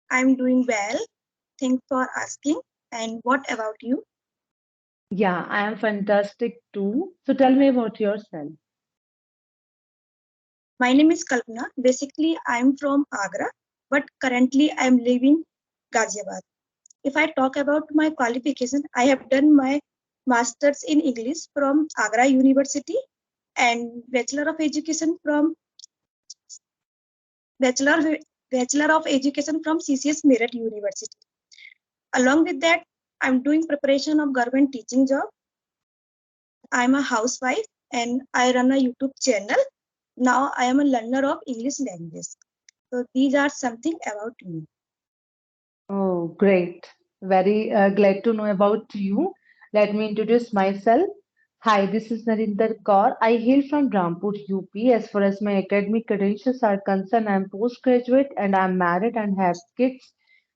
I'm doing well. Thanks for asking. And what about you? Yeah, I am fantastic too. So tell me about yourself. My name is Kalpana. Basically, I'm from Agra, but currently I'm living Ghaziabad. If I talk about my qualification, I have done my master's in English from Agra University and Bachelor of Education from Bachelor Bachelor of Education from CCS Meerut University. Along with that, I'm doing preparation of government teaching job. I'm a housewife and I run a YouTube channel. Now I am a learner of English language. So these are something about me. Oh, great. Very glad to know about you. Let me introduce myself. Hi, this is Narinder Kaur. I hail from Rampur, UP. As far as my academic credentials are concerned, I'm postgraduate and I'm married and have kids.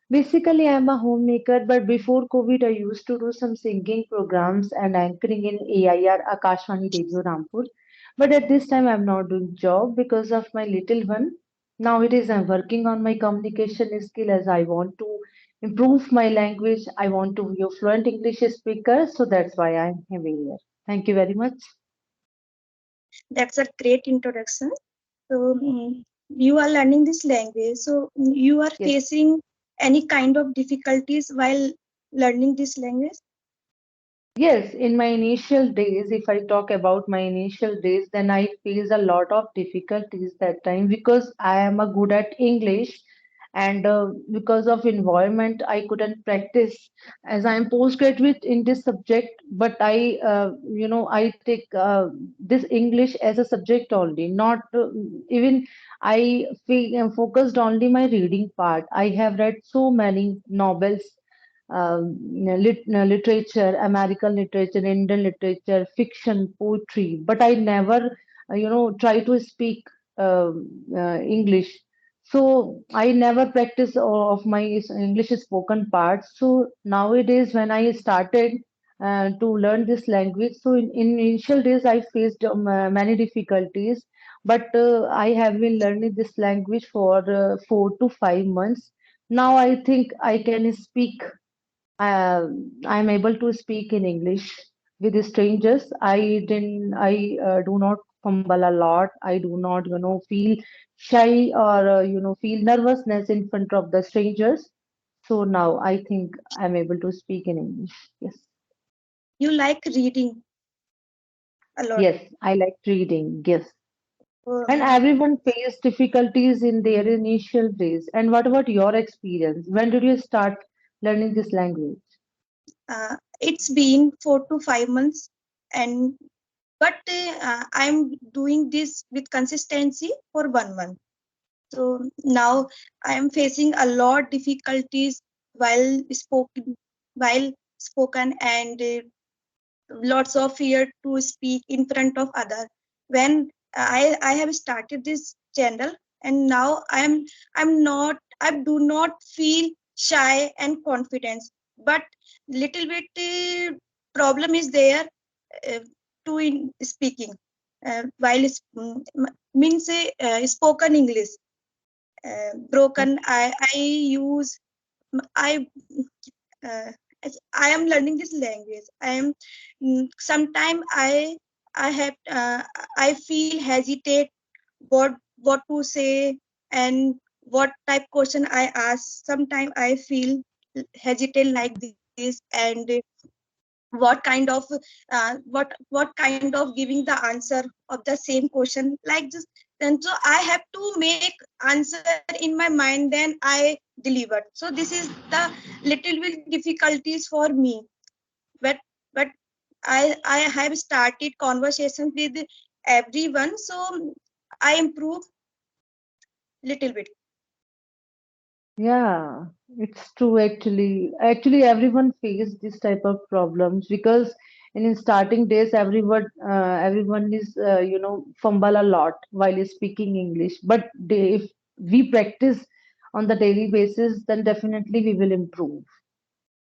Basically, I'm a homemaker, but before COVID, I used to do some singing programs and anchoring in AIR Akashvani Radio Rampur. But at this time, I'm not doing job because of my little one. Nowadays, I'm working on my communication skill as I want to improve my language. I want to be a fluent English speaker, so that's why I'm here. Thank you very much. That's a great introduction. So you are learning this language. So you are Yes. facing any kind of difficulties while learning this language? Yes, in my initial days, if I talk about my initial days, then I faced a lot of difficulties that time because I am a good at English and because of environment, I couldn't practice as I am postgraduate in this subject, but I take this English as a subject only, not even I focused only my reading part. I have read so many novels literature, American literature, Indian literature, fiction, poetry, but I never, try to speak English. So I never practice of my English spoken parts. So nowadays, when I started to learn this language, so in initial days I faced many difficulties, but I have been learning this language for 4 to 5 months. Now I think I can speak I'm able to speak in English with strangers. I do not fumble a lot. I do not, feel shy or, feel nervousness in front of the strangers. So now I think I'm able to speak in English. Yes. You like reading a lot. Yes, I like reading. Yes. And Um, everyone faced difficulties in their initial days. And what about your experience? When did you start learning this language? it's been 4 to 5 months, and but I'm doing this with consistency for 1 month. So now I am facing a lot difficulties while spoken and lots of fear to speak in front of other. When I have started this channel, and now I do not feel shy and confidence, but little bit problem is there uh, to in speaking while means spoken English broken. I use I uh, I am learning this language. I am sometime I have I feel hesitate what to say and what type question I ask. Sometimes I feel hesitate like this, and what kind of what kind of giving the answer of the same question like this. Then so I have to make answer in my mind, then I deliver. So this is the little bit difficulties for me, but but I have started conversations with everyone, so I improve little bit. Yeah, it's true actually. Actually, everyone face this type of problems because in starting days, everyone is fumble a lot while speaking English. But if we practice on the daily basis, then definitely we will improve.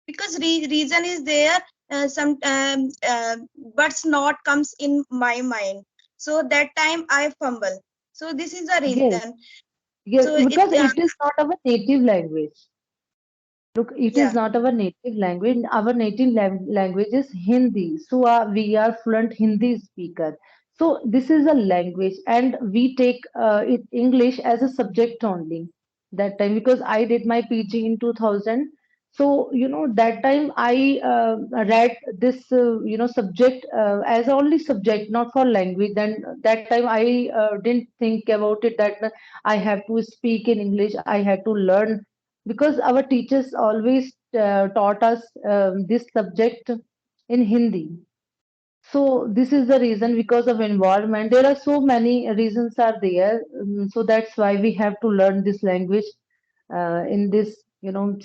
Because reason is there, some but not comes in my mind, so that time I fumble. So this is the Yes, reason. yes, So it because it is not our native language. Look, it is Yeah, not our native language. Our native language is Hindi. So we are fluent Hindi speaker. So this is a language, and we take English as a subject only that time because I did my PG in 2000. So that time I read this subject as only subject, not for language. Then that time I didn't think about it that I have to speak in English. I had to learn because our teachers always taught us this subject in Hindi. So this is the reason because of environment. There are so many reasons are there. So that's why we have to learn this language in this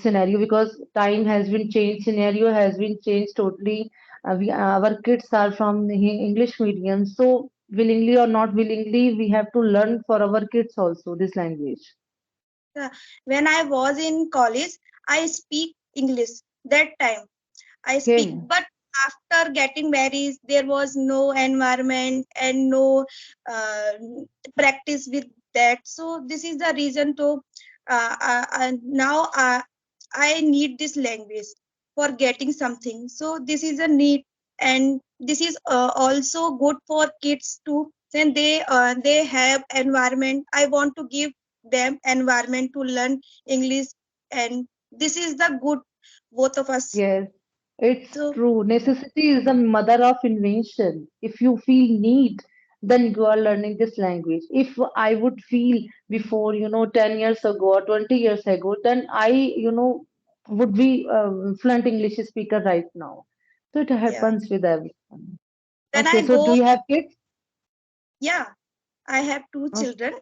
scenario because time has been changed, scenario has been changed totally. Our kids are from the English medium, so willingly or not willingly, we have to learn for our kids also this language. yeah. When I was in college, I speak English that time. I speak, Okay. but after getting married, there was no environment and no uh, practice with that. So this is the reason to now I need this language for getting something. So this is a need, and this is also good for kids too. Then they have environment. I want to give them environment to learn English, and this is the good both of us. Yes. It's So true. Necessity is the mother of invention. If you feel need, then you are learning this language. If I would feel before, 10 years ago or 20 years ago, then I, would be fluent English speaker right now. So it yeah, happens with everyone. when Okay, I so do go, you have kids? yeah, I have two O- children.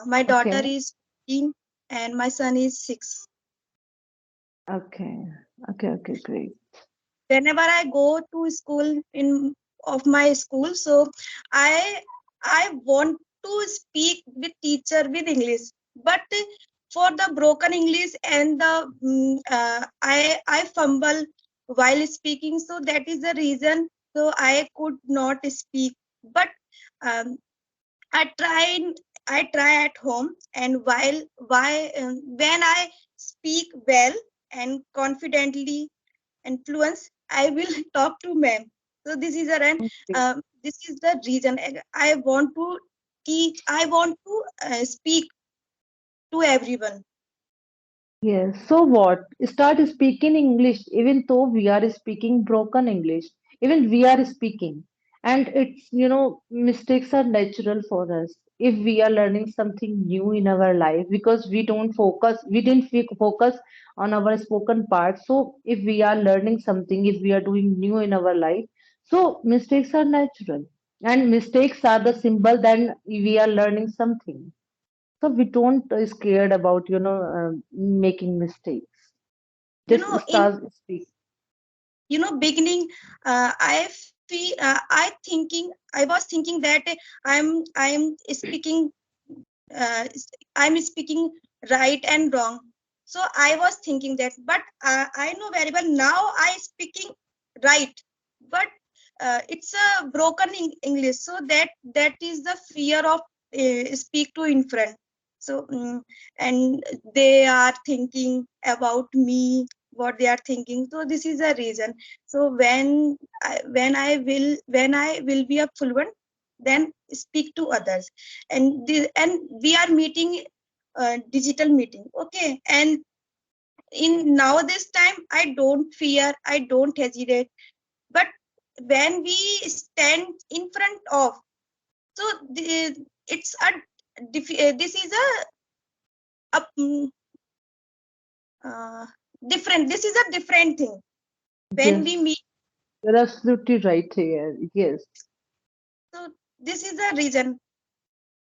My daughter Okay, is 15 and my son is 6. okay, okay, okay, great. Whenever I go to school in of my school, so I I want to speak with teacher with English, but for the broken English and the I fumble while speaking, so that is the reason. So I could not speak, but um, I try I try at home, and when I speak well and confidently and fluence, I will talk to ma'am. So Okay. this is the reason I want to teach. I want to speak to everyone. Yes, so what? Start speaking English, even though we are speaking broken English. Even we are speaking. And mistakes are natural for us. If we are learning something new in our life, because we didn't focus on our spoken part. So if we are learning something, if we are doing new in our life, so mistakes are natural. And mistakes are the symbol that we are learning something. So we don't scared about making mistakes. You Just know, in start speak. beginning, I was thinking that I'm speaking I'm speaking right and wrong. So I was thinking that, but I know very well now I speaking right, but it's a broken English. So that is the fear of speak to in front. So and they are thinking about me, what they are thinking. So this is a reason. So when I will be a fluent, then speak to others, and we are meeting digital meeting, okay, and in now this time I don't fear, I don't hesitate, but when we stand in front of, so it's this is a uh, different, this is a different thing when we Yes, meet. you're absolutely right here. Yes, So this is the reason.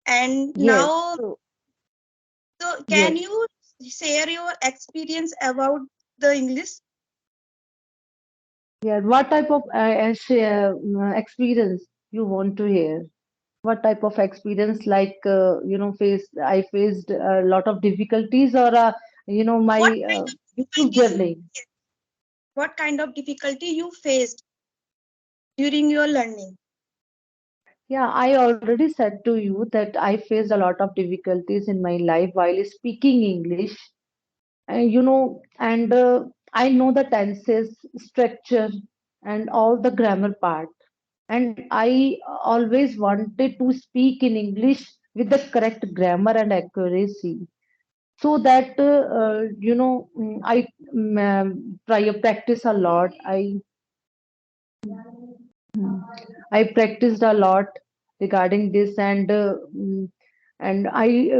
And yes. now, So so can yes, you share your experience about the English? yeah. What type of experience you want to hear? What type of experience, like I faced a lot of difficulties, or my What kind of YouTube difficulty you journey. what kind of difficulty you faced during your learning? Yeah, I already said to you that I faced a lot of difficulties in my life while speaking English. and I know the tenses, structure, and all the grammar part. And I always wanted to speak in English with the correct grammar and accuracy, so that try to practice a lot. I practiced a lot regarding this, and I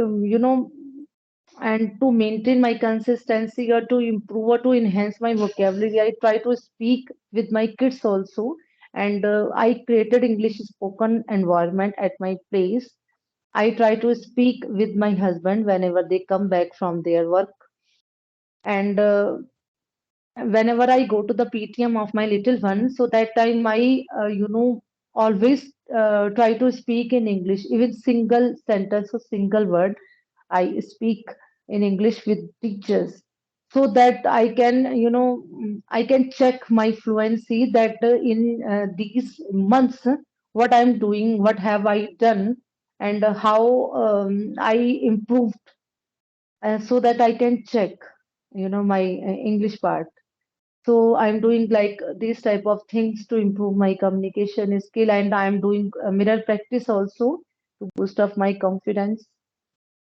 and to maintain my consistency or to improve or to enhance my vocabulary, I try to speak with my kids also. And I created English spoken environment at my place. I try to speak with my husband whenever they come back from their work. And whenever I go to the PTM of my little one, so that time I, always try to speak in English, even single sentence or single word. I speak in English with teachers, so that I can, I can check my fluency that in these months, what I'm doing, what have I done, and how I improved, so that I can check, my English part. So I'm doing like these type of things to improve my communication skill, and I'm doing mirror practice also to boost up my confidence.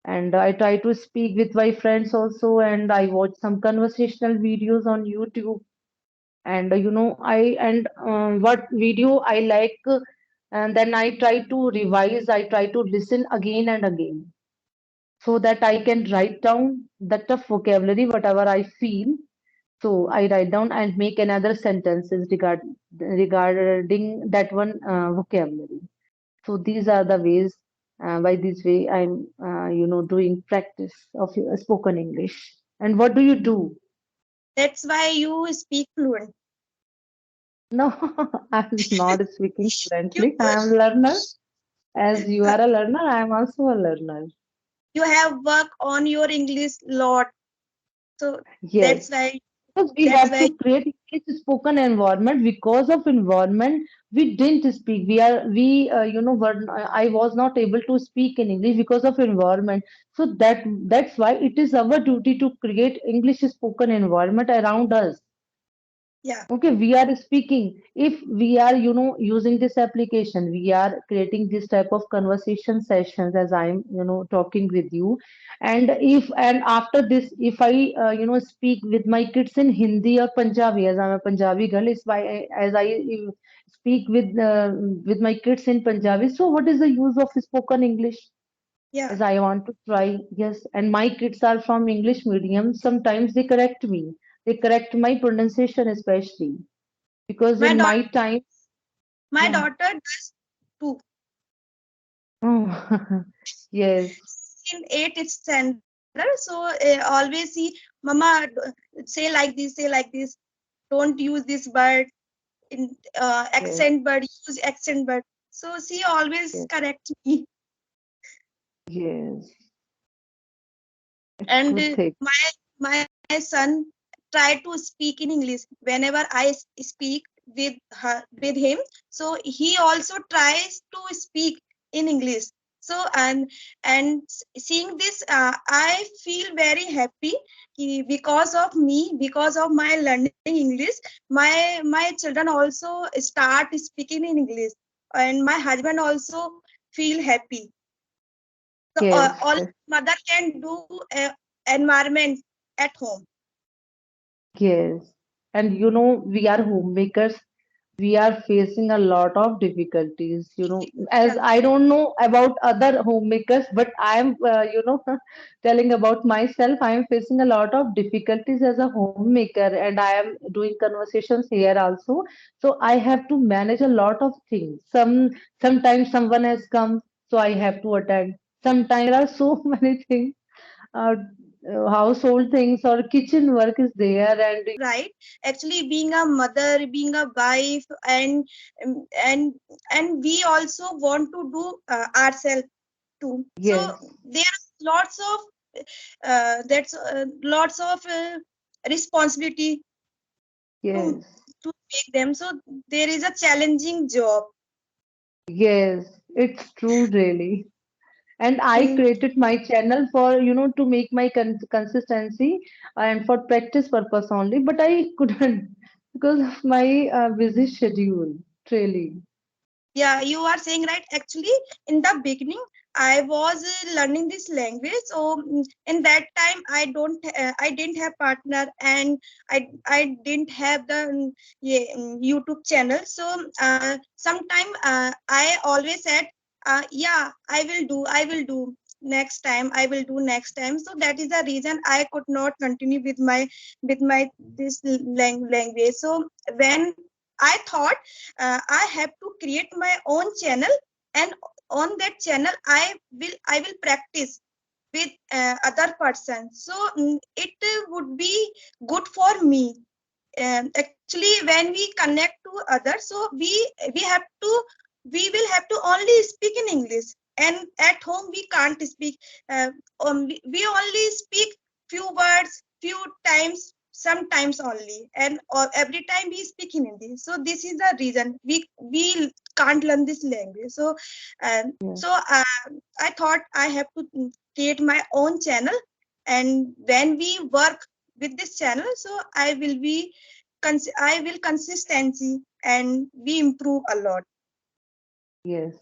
And I try to speak with my friends also, and I watch some conversational videos on YouTube. And what video I like, and then I try to revise. I try to listen again and again, so that I can write down the tough vocabulary, whatever I feel. So I write down and make another sentences regarding that one vocabulary. So these are the ways. By this way, I'm doing practice of spoken English. And what do you do? That's why you speak fluent. No, I'm not speaking You fluently. I'm a learner. As you are a learner, I am also a learner. you have work on your English lot. So Yes. that's why Because we that's have why to create English spoken environment. Because of environment, we didn't speak. I was not able to speak in English because of environment. So that's why it is our duty to create English spoken environment around us. yeah, Okay, we are speaking. If we are, using this application, we are creating this type of conversation sessions as I'm, talking with you. And after this, if I, speak with my kids in Hindi or Punjabi, as I'm a Punjabi girl, is why as I speak with my kids in Punjabi. So what is the use of spoken English? yeah. As I want to try, yes. And my kids are from English medium. Sometimes they correct me. They correct my pronunciation, especially because My in daughter my time, my yeah. daughter does too. Oh, yes, In eighth standard, so always see, Mama, say like this, say like this. Don't use this word in yes, accent word. Use accent word. So she always yes, correct me. yes. It's And good thing. my son try to speak in English whenever speak with her with him. So he also tries to speak in English. So and seeing this, I feel very happy because of me, because of my learning English, my children also start speaking in English, and my husband also feel happy. So Yes, all mother can do environment at home. yes. And we are homemakers. We are facing a lot of difficulties, as Yeah, I don't know about other homemakers, but I am, telling about myself. I am facing a lot of difficulties as a homemaker, and I am doing conversations here also. So I have to manage a lot of things. Sometimes someone has come, so I have to attend. Sometimes there are so many things, uh, household things or kitchen work is there, and right. Actually, being a mother, being a wife, um, and and we also want to do ourselves too. So yes, there are lots of responsibility to yes. to make them. So there is a challenging job. Yes, it's true, really. And I Mm, created my channel for, to make my consistency and for practice purpose only, but I couldn't because of my busy schedule, really. yeah, you are saying right. Actually, in the beginning, I was learning this language. So in that time, I didn't have partner, and I didn't have the yeah, YouTube channel. So sometime I always said, yeah, I will do next time. I will do next time. So that is the reason I could not continue with my this language. So when I thought I have to create my own channel, and on that channel I will practice with other person. So it would be good for me. Actually, when we connect to others, so we have to we will have to only speak in English, and at home we can't speak. We only speak few words, few times, sometimes only, and or every time we speak in Hindi. So this is the reason we can't learn this language. So Yeah. I thought I have to create my own channel, and when we work with this channel, so I will consistency, and we improve a lot. Yes,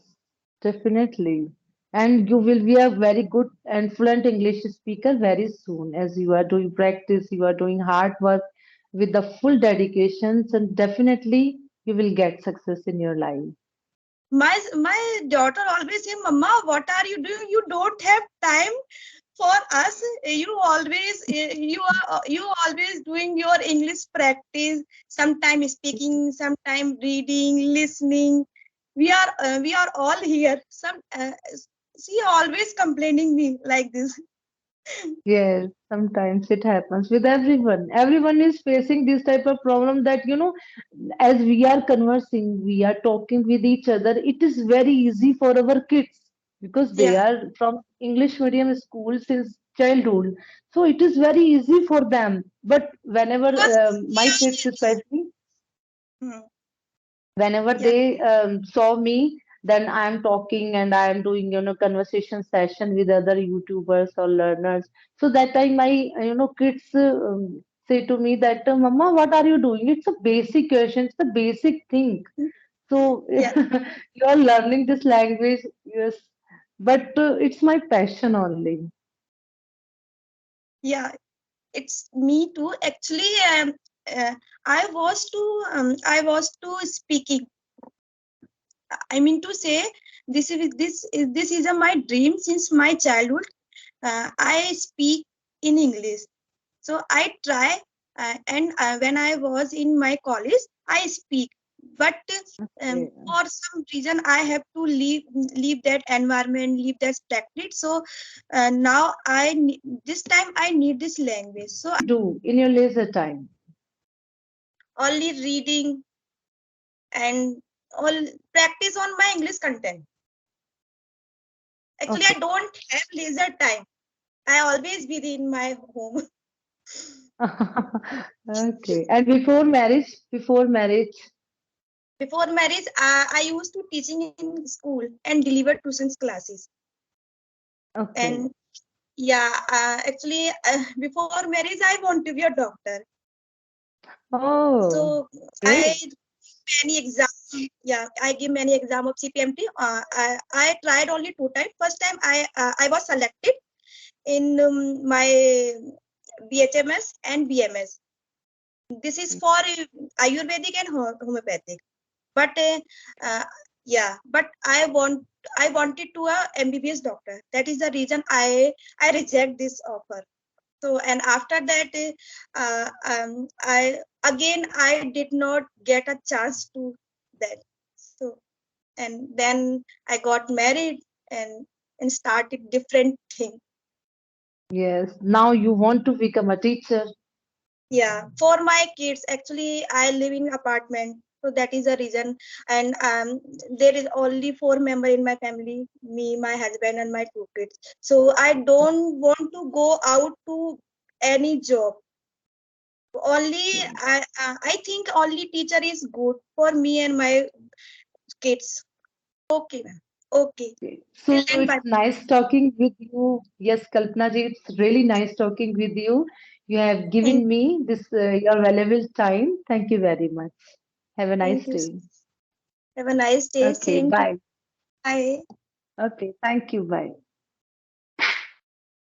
definitely. And you will be a very good and fluent English speaker very soon as you are doing practice, you are doing hard work with the full dedications, and definitely you will get success in your life. My daughter always say, "Mama, what are you doing? You don't have time for us. You always doing your English practice. Sometime speaking, sometime reading, listening. We are all here. She always complaining me like this. Yes, sometimes it happens with everyone. Everyone is facing this type of problem that, as we are conversing, we are talking with each other, it is very easy for our kids because they Yeah, are from English medium school since childhood. So it is very easy for them. But whenever because my kids, especially, Hmm, whenever yeah, they saw me, then I am talking and I am doing, conversation session with other YouTubers or learners. So that time my, kids say to me that, Mama, what are you doing? It's a basic question, it's a basic thing. So yeah, you are learning this language, yes, but it's my passion only. yeah. It's me too. Actually, uh, I was to speaking. I mean to say, this is my dream since my childhood. I speak in English. So I try, and when I was in my college, I speak. But Yeah. for some reason, I have to leave that environment, leave that practice. So now this time I need this language. So You do in your leisure time. only reading and all practice on my English content. Actually, I Okay. don't have leisure time. I always be in my home. Okay. And before marriage. Before marriage, I used to teaching in school and deliver tuitions classes. Okay. And yeah, actually, before marriage, I want to be a doctor. Oh, So I great. many exam. Yeah, I give many exam of CPMT. I tried only 2 times. First time I was selected in my BHMS and BMS. This is for Ayurvedic and homeopathic. But uh, yeah, but I wanted to a MBBS doctor. That is the reason I reject this offer. So and after that, I did not get a chance to that. So and then I got married, and started different thing. Yes. Now you want to become a teacher. Yeah, for my kids, actually, I live in apartment, so that is the reason. And there is only 4 member in my family: me, my husband, and my 2 kids. So I don't want to go out to any job. Only I think only teacher is good for me and my kids. Okay, ma'am. Okay. Okay. So Till then, bye. it's nice talking with you. Yes, Kalpana ji, it's really nice talking with you. You have Thank given me this your valuable time. Thank you very much. Have a nice thank you. day. Have a nice day. Okay, Same to you. bye. Bye. Okay, thank you. Bye.